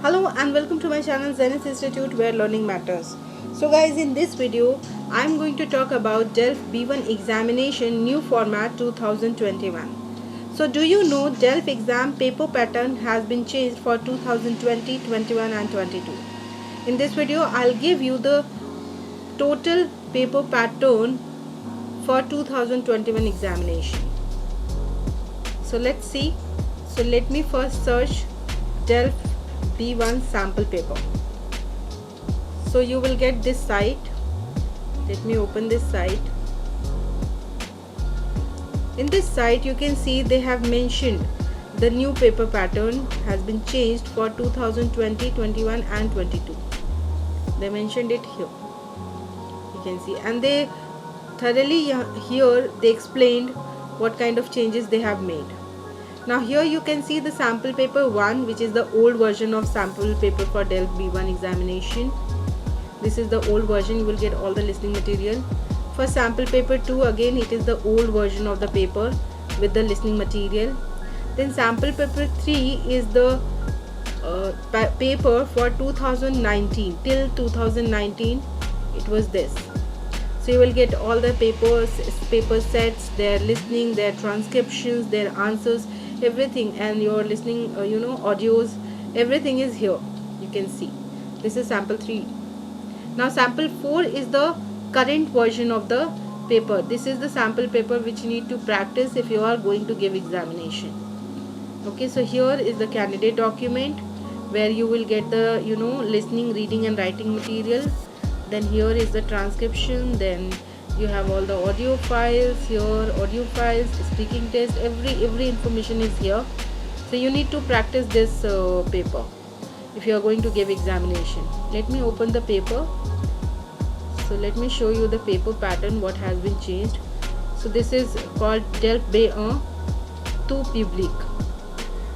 Hello and welcome to my channel Zenith Institute where learning matters. So guys, in this video I am going to talk about DELF B1 examination new format 2021. So do you know DELF exam paper pattern has been changed for 2020, 21 and 22. In this video I'll give you the total paper pattern for 2021 examination. So let's see. So let me first search DELF B1 sample paper. So you will get this site. Let me open this site. In this site you can see they have mentioned the new paper pattern has been changed for 2020, 21 and 22. They mentioned it here. You can see, and they thoroughly here they explained what kind of changes they have made. Now here you can see the sample paper 1, which is the old version of sample paper for DELF B1 examination. This is the old version, you will get all the listening material. For sample paper 2, again it is the old version of the paper with the listening material. Then sample paper 3 is the paper for 2019, till 2019 it was this. So you will get all the paper sets, their listening, their transcriptions, their answers, everything, and your listening audios, everything is here. You can see this is sample 3. Now sample 4 is the current version of the paper. This is the sample paper which you need to practice if you are going to give examination. Okay, so here is the candidate document where you will get the listening, reading and writing material. Then here is the transcription. Then you have all the audio files here, audio files, speaking test, every information is here. So you need to practice this paper if you are going to give examination. Let me open the paper. So let me show you the paper pattern, what has been changed. So this is called DELF B1 tout public.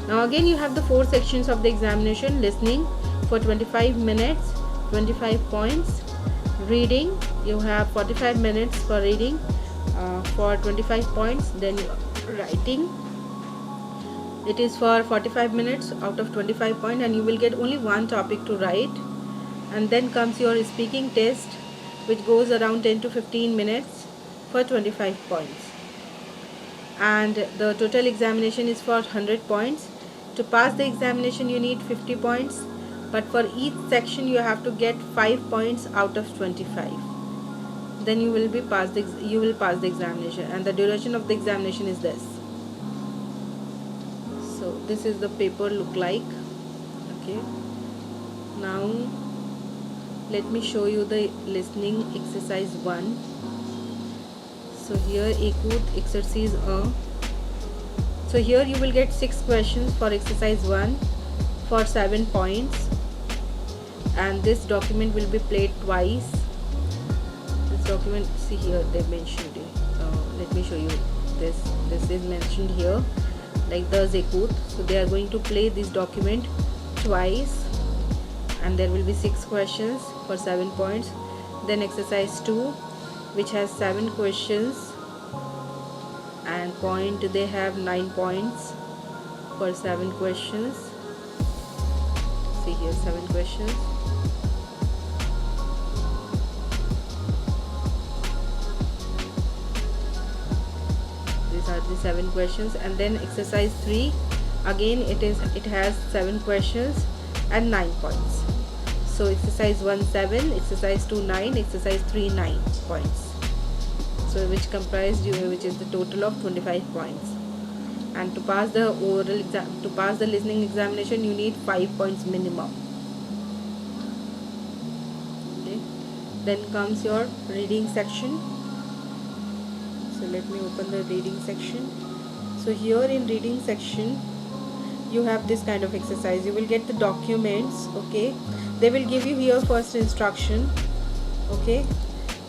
Now again you have the 4 sections of the examination. Listening for 25 minutes, 25 points. Reading, you have 45 minutes for reading for 25 points. Then writing, it is for 45 minutes out of 25 points, and you will get only one topic to write. And then comes your speaking test, which goes around 10 to 15 minutes for 25 points. And the total examination is for 100 points. To pass the examination you need 50 points, but for each section you have to get 5 points out of 25. Then you will pass the examination, and the duration of the examination is this. So this is the paper look like. Okay, now let me show you the listening exercise 1. So here écoute exercise 1. So here you will get 6 questions for exercise 1 for 7 points, and this document will be played twice. This document, see here they mentioned it. Let me show you this. This is mentioned here like the écoute. So they are going to play this document twice, and there will be 6 questions for 7 points. Then exercise 2, which has 7 questions and they have 9 points for 7 questions. See here 7 questions. These are the 7 questions. And then exercise 3, again it has 7 questions and 9 points. So exercise 1 7, exercise 2 9, exercise 3 9 points. So which is the total of 25 points. And to pass the listening examination you need 5 points minimum. Okay, then comes your reading section. So let me open the reading section. So here in reading section you have this kind of exercise. You will get the documents. Okay, they will give you here first instruction. Okay,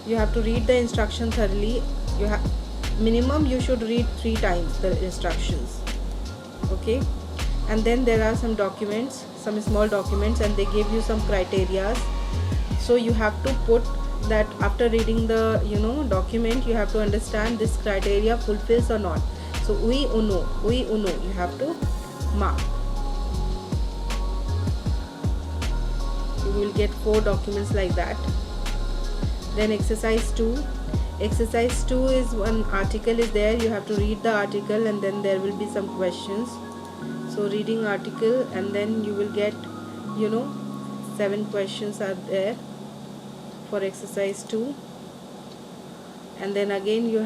you have to read the instruction thoroughly. Minimum you should read 3 times the instructions. Okay, and then there are some documents, some small documents, and they give you some criteria. So you have to put that after reading the document, you have to understand this criteria fulfills or not. So oui or no, you have to mark. you will get 4 documents like that. Then exercise 2. Exercise 2 is one article is there, you have to read the article and then there will be some questions. So reading article, and then you will get 7 questions are there for exercise 2. And then again you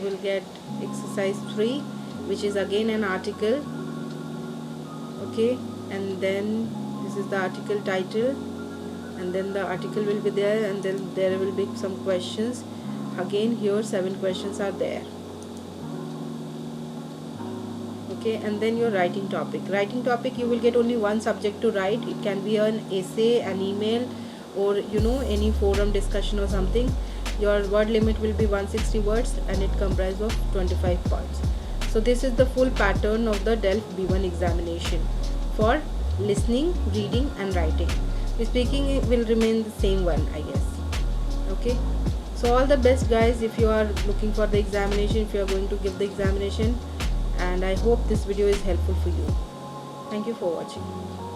will get exercise 3, which is again an article. Okay, and then this is the article title, and then the article will be there, and then there will be some questions. Again here 7 questions are there. Okay, and then your writing topic. Writing topic, you will get only one subject to write. It can be an essay, an email, or any forum discussion or something. Your word limit will be 160 words and it comprises of 25 parts. So this is the full pattern of the DELF B1 examination for listening, reading and writing. The speaking will remain the same one, I guess. Okay, so all the best guys if you are looking for the examination, if you are going to give the examination, and I hope this video is helpful for you. Thank you for watching.